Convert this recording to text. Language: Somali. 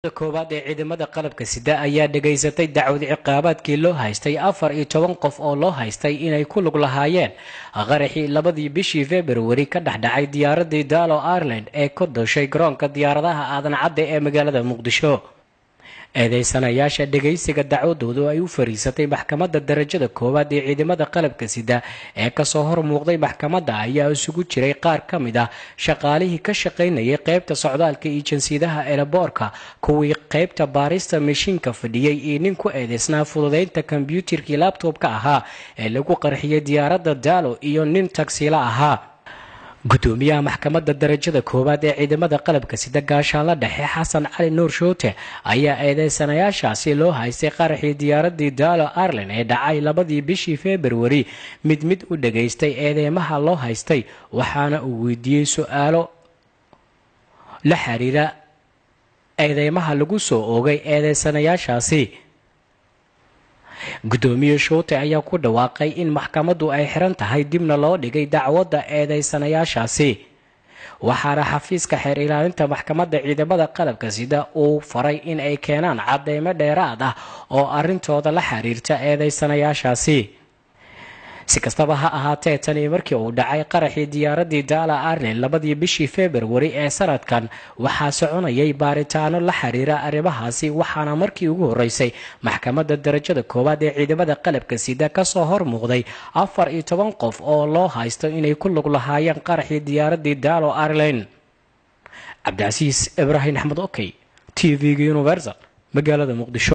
koowaad ee ciidamada qalabka sida ayaa dhageysatay dacwad ciqaabaadkii loo haystay 14 qof oo loo haystay inay ku lug lahaayeen qaraxii labadii bishii February ka dhaxdhacay diyaaradii Dalo Ireland ee ka dhashay garoonka diyaaradaha aadan cadde ee magaalada Muqdisho. eedeysanayaasha dhageysiga dacwadoodu ay u fariisatay maxkamadda darajada koowaad ee ciidamada qalabka sida ee ka soo hor muuqday maxkamadda ayaa isugu jiray qaar ka mid ah shaqaalihii ka shaqaynayay qaybta socdaalka iyo jinsiyadaha eelaboorka, kuwii qaybta baarista mashiinka fadhiyay iyo nin ku eedeysnaa fududeynta kombiyuutarkii laptop-ka ahaa ee lagu qarxiyay diyaaradda Dalo iyo nin taksiila ahaa. gudoomiyaha maxkamadda darajada koowaad ee ciidamada qalabka sida gaashaanla dhexe xasan cali nuur shoote ayaa eedeysanayaashaasi loo haystay qaraxii diyaaradii Dalo Ireland ee dhacay labadii bishii February mid u dhageystay eedeymaha loo haystay, waxaana uu weydiiyey su'aalo la xiriira eedeymaha lagu soo oogay eedeysanayaashaasi. gudoomiye shoote ayaa ku dhawaaqay in maxkamaddu ay xiran tahay dibna loo dhigay dacwadda eedeysanayaashaasi, waxaana xafiiska xeer ilaalinta maxkamadda ciidamada qalabka sida uu faray in ay keenaan cadeymo dheeraad ah oo arrintooda la xiriirta eedeysanayaashaasi. si kastaba ha ahaatee, tani markii uu dhacay qaraxii diyaaradii Dalo Ireland labadii bishii February ee sanadkan waxaa soconayay baaritaano la xiriira arrimahaasi, waxaana markii ugu horeysay maxkamadda darajada koowaad ee ciidamada qalabka sida ka soo hor muuqday 14 qof oo loo haysto inay ku lug lahaayeen qaraxii diyaaradii Dalo Ireland. Cabdicasiis Ibrahim Axmed, OK, TV Universal, magaalada Muqdisho.